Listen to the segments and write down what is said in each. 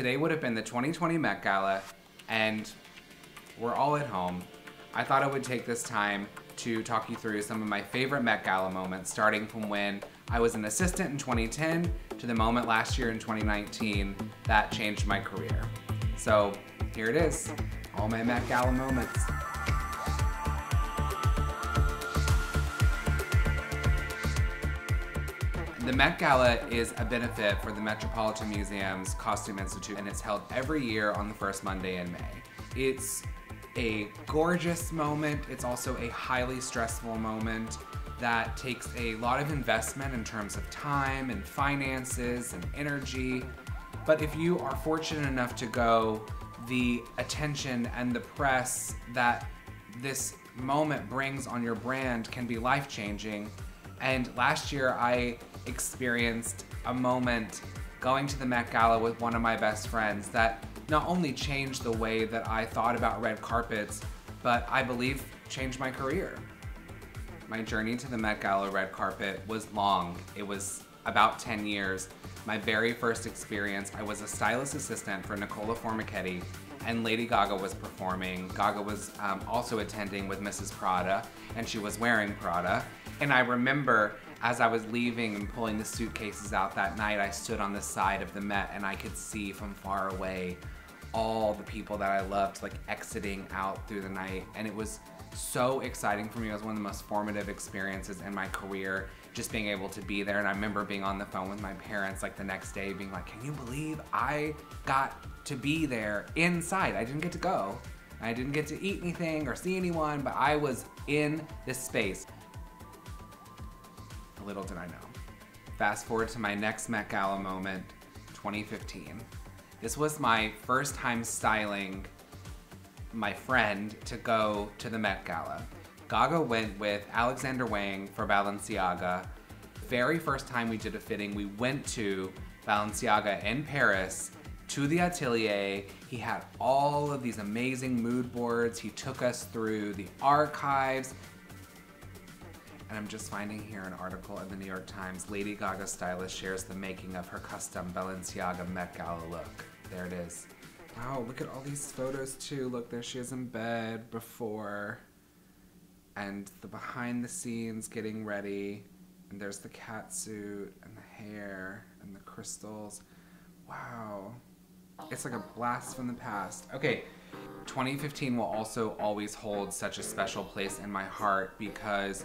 Today would have been the 2020 Met Gala, and we're all at home. I thought I would take this time to talk you through some of my favorite Met Gala moments, starting from when I was an assistant in 2010 to the moment last year in 2019 that changed my career. So here it is, all my Met Gala moments. The Met Gala is a benefit for the Metropolitan Museum's Costume Institute, and it's held every year on the first Monday in May. It's a gorgeous moment. It's also a highly stressful moment that takes a lot of investment in terms of time and finances and energy. But if you are fortunate enough to go, the attention and the press that this moment brings on your brand can be life-changing. And last year I experienced a moment going to the Met Gala with one of my best friends that not only changed the way that I thought about red carpets, but I believe changed my career. My journey to the Met Gala red carpet was long. It was about 10 years. My very first experience, I was a stylist assistant for Nicola Formichetti, and Lady Gaga was performing. Gaga was also attending with Mrs. Prada, and she was wearing Prada. And I remember as I was leaving and pulling the suitcases out that night, I stood on the side of the Met and I could see from far away all the people that I loved like exiting out through the night. And it was so exciting for me. It was one of the most formative experiences in my career, just being able to be there. And I remember being on the phone with my parents like the next day being like, can you believe I got to be there inside? I didn't get to go. I didn't get to eat anything or see anyone, but I was in this space. Little did I know. Fast forward to my next Met Gala moment, 2015. This was my first time styling my friend to go to the Met Gala. Gaga went with Alexander Wang for Balenciaga. Very first time we did a fitting, we went to Balenciaga in Paris to the atelier. He had all of these amazing mood boards. He took us through the archives. And I'm just finding here an article in the New York Times. Lady Gaga stylist shares the making of her custom Balenciaga Met Gala look. There it is. Wow, look at all these photos too. Look, there she is in bed before. And the behind the scenes getting ready. And there's the cat suit and the hair and the crystals. Wow. It's like a blast from the past. Okay, 2015 will also always hold such a special place in my heart because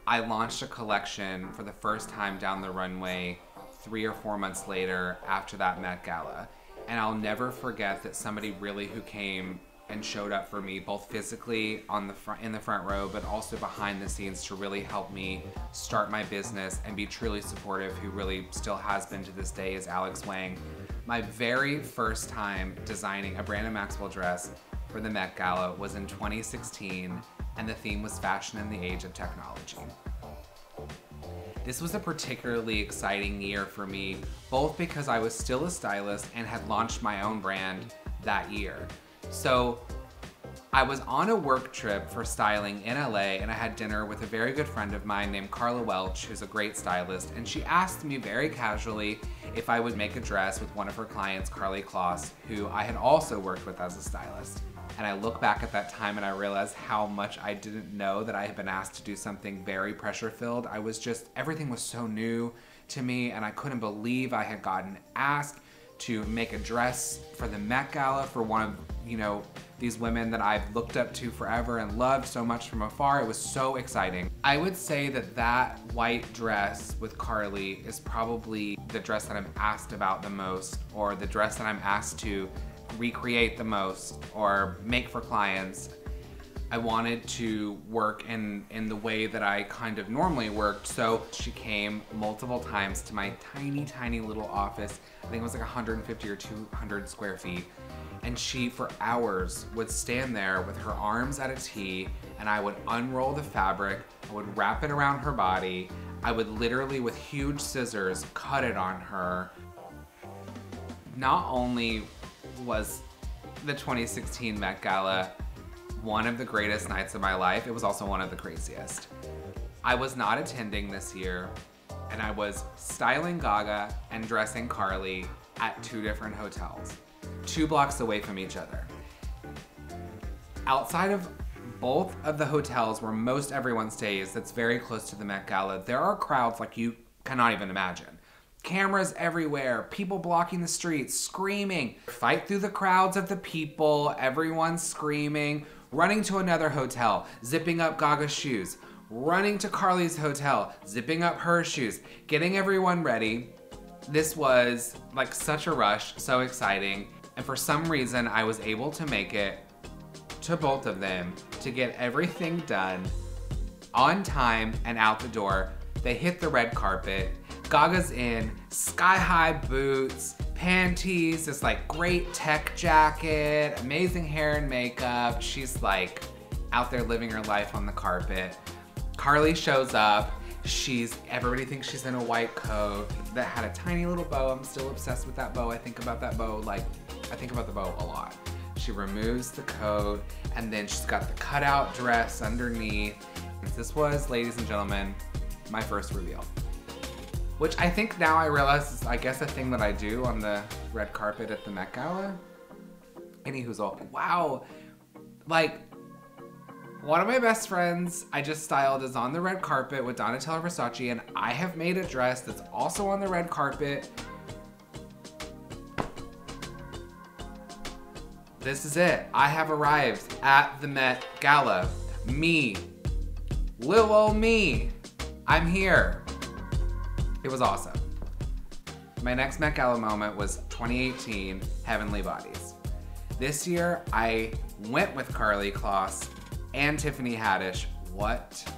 I launched a collection for the first time down the runway 3 or 4 months later after that Met Gala. And I'll never forget that somebody really who came and showed up for me, both physically in the front row, but also behind the scenes to really help me start my business and be truly supportive, who really still has been to this day, is Alex Wang. My very first time designing a Brandon Maxwell dress for the Met Gala was in 2016, and the theme was fashion in the age of technology. This was a particularly exciting year for me, both because I was still a stylist and had launched my own brand that year. So I was on a work trip for styling in LA, and I had dinner with a very good friend of mine named Carla Welch, who's a great stylist, and she asked me very casually if I would make a dress with one of her clients, Karlie Kloss, who I had also worked with as a stylist. And I look back at that time and I realized how much I didn't know that I had been asked to do something very pressure-filled. I was just, everything was so new to me, and I couldn't believe I had gotten asked to make a dress for the Met Gala for one of, these women that I've looked up to forever and loved so much from afar. It was so exciting. I would say that that white dress with Karlie is probably the dress that I'm asked about the most, or the dress that I'm asked to recreate the most or make for clients. I wanted to work in the way that I kind of normally worked, so she came multiple times to my tiny, tiny little office. I think it was like 150 or 200 square feet. And she, for hours, would stand there with her arms at a T, and I would unroll the fabric, I would wrap it around her body, I would literally, with huge scissors, cut it on her. Not only was the 2016 Met Gala one of the greatest nights of my life, it was also one of the craziest. I was not attending this year, and I was styling Gaga and dressing Karlie at 2 different hotels, 2 blocks away from each other. Outside of both of the hotels where most everyone stays, that's very close to the Met Gala, there are crowds like you cannot even imagine. Cameras everywhere, people blocking the streets, screaming. Fight through the crowds of the people, everyone screaming, running to another hotel, zipping up Gaga's shoes, running to Carly's hotel, zipping up her shoes, getting everyone ready. This was like such a rush, so exciting. And for some reason, I was able to make it to both of them to get everything done on time and out the door. They hit the red carpet. Gaga's in sky-high boots, panties, this like great tech jacket, amazing hair and makeup. She's like out there living her life on the carpet. Carly shows up. Everybody thinks she's in a white coat that had a tiny little bow. I'm still obsessed with that bow. I think about that bow, I think about the bow a lot. She removes the coat and then she's got the cutout dress underneath. This was, ladies and gentlemen, my first reveal. Which I think now I realize is, I guess, a thing that I do on the red carpet at the Met Gala. Anywhoozle, wow. Like, one of my best friends I just styled is on the red carpet with Donatella Versace, and I have made a dress that's also on the red carpet. This is it. I have arrived at the Met Gala. Me. Lil ol' me. I'm here. It was awesome. My next Met Gala moment was 2018 Heavenly Bodies. This year, I went with Karlie Kloss and Tiffany Haddish. What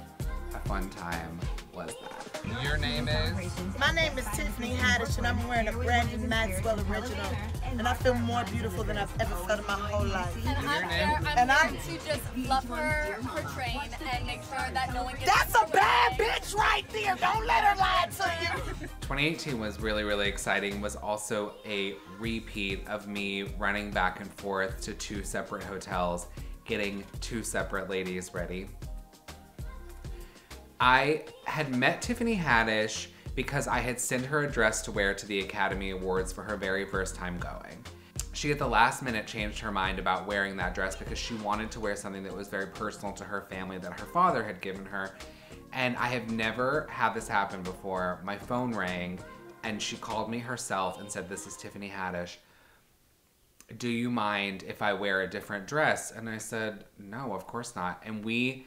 a fun time was that. Your name is? My name is Tiffany Haddish, and I'm wearing a Brandon Maxwell original. And I feel more beautiful than I've ever felt in my whole life. And I'm here to just love her train and make sure that no one gets... That's a bad bitch right there! Don't let her lie to you! 2018 was really, really exciting. It was also a repeat of me running back and forth to 2 separate hotels, getting 2 separate ladies ready. I had met Tiffany Haddish because I had sent her a dress to wear to the Academy Awards for her very first time going. She at the last minute changed her mind about wearing that dress because she wanted to wear something that was very personal to her family that her father had given her. And I have never had this happen before. My phone rang and she called me herself and said, "This is Tiffany Haddish. Do you mind if I wear a different dress?" And I said, "No, of course not." And we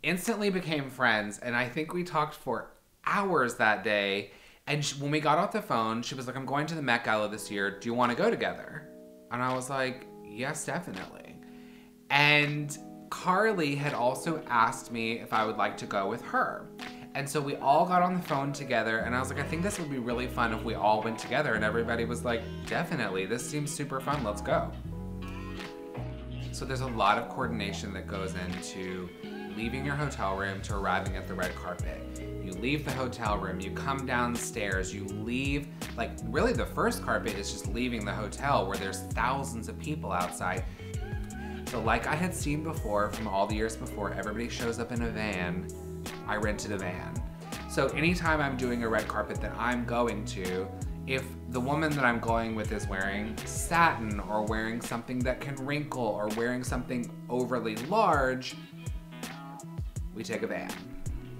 instantly became friends, and I think we talked for hours that day. And when we got off the phone, she was like, "I'm going to the Met Gala this year. Do you want to go together?" And I was like, "Yes, definitely." And Karlie had also asked me if I would like to go with her. And so we all got on the phone together, and I was like, I think this would be really fun if we all went together. And everybody was like, "Definitely, this seems super fun, let's go." So there's a lot of coordination that goes into leaving your hotel room to arriving at the red carpet. You leave the hotel room, you come downstairs, you leave, like really the first carpet is just leaving the hotel where there's thousands of people outside. So like I had seen before from all the years before, everybody shows up in a van. I rented a van. So anytime I'm doing a red carpet that I'm going to, if the woman that I'm going with is wearing satin or wearing something that can wrinkle or wearing something overly large, we take a van.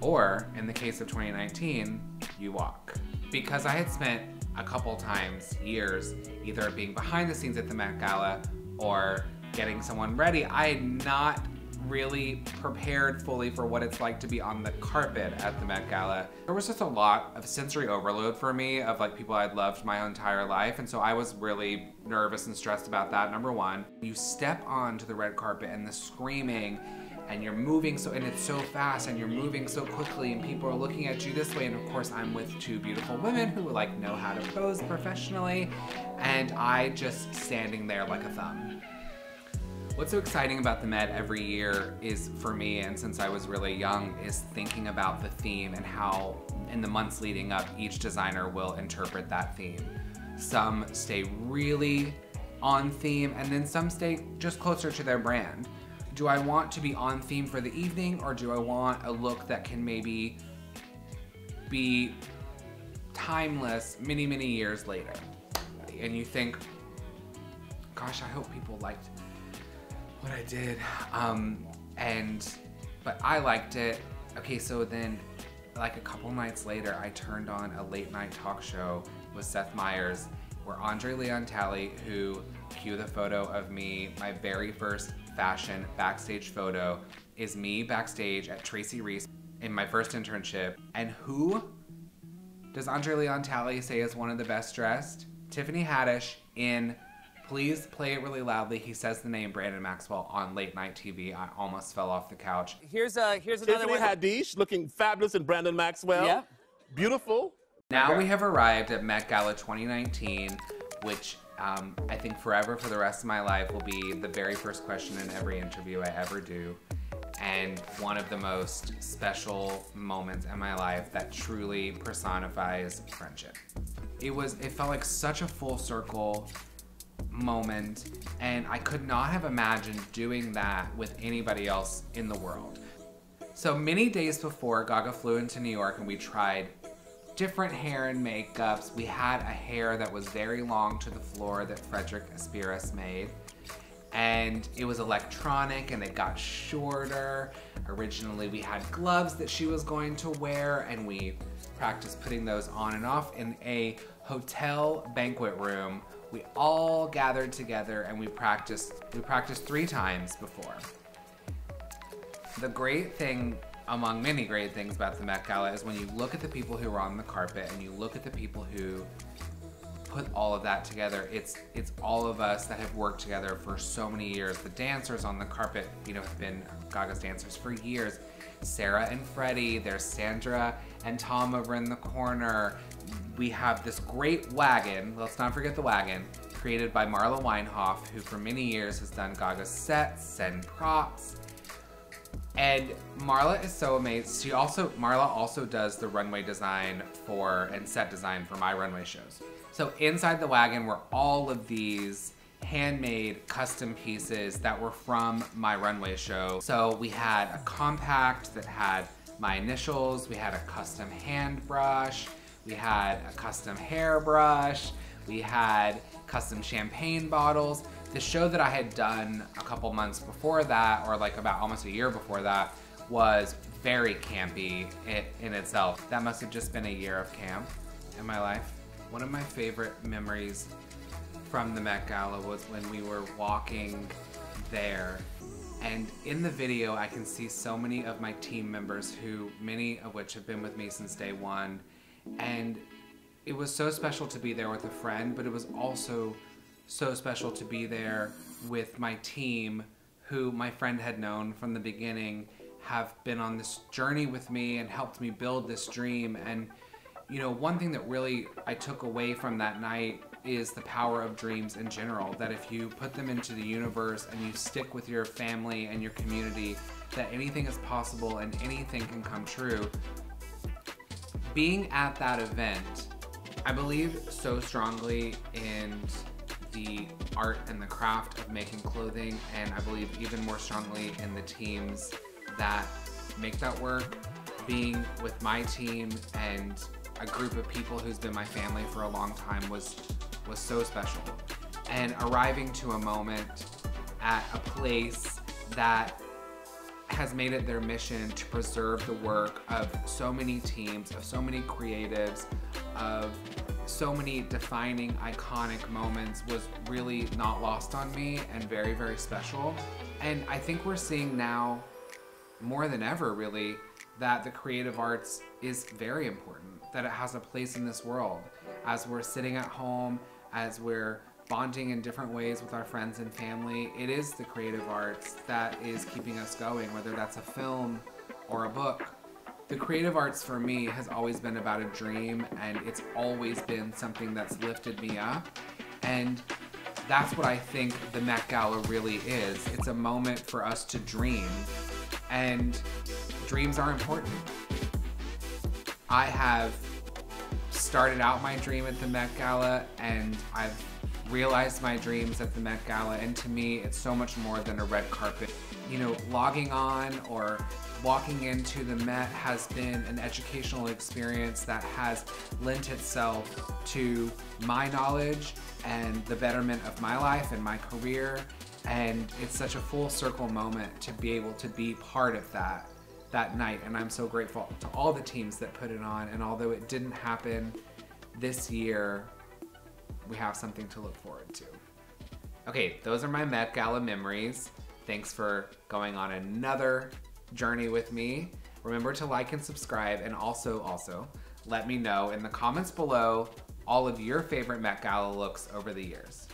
Or, in the case of 2019, you walk. Because I had spent a couple times, years, either being behind the scenes at the Met Gala or getting someone ready, I had not really prepared fully for what it's like to be on the carpet at the Met Gala. There was just a lot of sensory overload for me of like people I'd loved my entire life, and so I was really nervous and stressed about that, number one. You step onto the red carpet and the screaming, and you're moving and it's so fast and you're moving so quickly and people are looking at you this way, and of course I'm with 2 beautiful women who like know how to pose professionally, and I just standing there like a thumb. What's so exciting about the Met every year is, for me, and since I was really young, is thinking about the theme and how in the months leading up each designer will interpret that theme. Some stay really on theme and then some stay just closer to their brand. Do I want to be on theme for the evening, or do I want a look that can maybe be timeless many, many years later? Galley. And you think, gosh, I hope people liked what I did. But I liked it. Okay, so then like a couple nights later, I turned on a late night talk show with Seth Meyers, where Andre Leon Talley, who, cue the photo of me, my very first fashion backstage photo, is me backstage at Tracy Reese in my first internship. And who does Andre Leon Talley say is one of the best dressed? Tiffany Haddish in Please Play It Really Loudly. He says the name Brandon Maxwell on late night TV. I almost fell off the couch. Here's another Tiffany one. Haddish looking fabulous in Brandon Maxwell. Yeah. Beautiful. Now we have arrived at Met Gala 2019, which I think forever for the rest of my life will be the very first question in every interview I ever do. And one of the most special moments in my life that truly personifies friendship. It felt like such a full circle moment, and I could not have imagined doing that with anybody else in the world. So many days before, Gaga flew into New York and we tried different hair and makeups. We had a hair that was very long to the floor that Frederick Aspiras made. And it was electronic and it got shorter. Originally we had gloves that she was going to wear, and we practiced putting those on and off in a hotel banquet room. We all gathered together and we practiced 3 times before. The great thing, among many great things about the Met Gala, is when you look at the people who are on the carpet and you look at the people who put all of that together. It's all of us that have worked together for so many years. The dancers on the carpet, have been Gaga's dancers for years. Sarah and Freddie, there's Sandra and Tom over in the corner. We have this great wagon, let's not forget the wagon, created by Marla Weinhoff, who for many years has done Gaga's sets and props. And Marla is so amazing. Marla also does the runway design and set design for my runway shows. So inside the wagon were all of these handmade custom pieces that were from my runway show. So we had a compact that had my initials, we had a custom hand brush, we had a custom hairbrush, we had custom champagne bottles. The show that I had done a couple months before that, or like about almost a year before that, was very campy in itself. That must have just been a year of camp in my life. One of my favorite memories from the Met Gala was when we were walking there. And in the video, I can see so many of my team members, many of which have been with me since day one. And it was so special to be there with a friend, but it was also so special to be there with my team, who my friend had known from the beginning, have been on this journey with me and helped me build this dream. And one thing that really I took away from that night is the power of dreams in general, that if you put them into the universe and you stick with your family and your community, that anything is possible and anything can come true. Being at that event, I believe so strongly in the art and the craft of making clothing, and I believe even more strongly in the teams that make that work. Being with my team and a group of people who's been my family for a long time was so special. And arriving to a moment at a place that has made it their mission to preserve the work of so many teams, of so many creatives, of so many defining, iconic moments was really not lost on me and very, very special. And I think we're seeing now, more than ever really, that the creative arts is very important, that it has a place in this world. As we're sitting at home, as we're bonding in different ways with our friends and family, it is the creative arts that is keeping us going, whether that's a film or a book. The creative arts for me has always been about a dream, and it's always been something that's lifted me up. And that's what I think the Met Gala really is. It's a moment for us to dream, and dreams are important. I have started out my dream at the Met Gala, and I've realized my dreams at the Met Gala, and to me, it's so much more than a red carpet. You know, logging on or walking into the Met has been an educational experience that has lent itself to my knowledge and the betterment of my life and my career. And it's such a full circle moment to be able to be part of that night. And I'm so grateful to all the teams that put it on. And although it didn't happen this year, we have something to look forward to. Okay, those are my Met Gala memories. Thanks for going on another journey with me. Remember to like and subscribe, and also let me know in the comments below all of your favorite Met Gala looks over the years.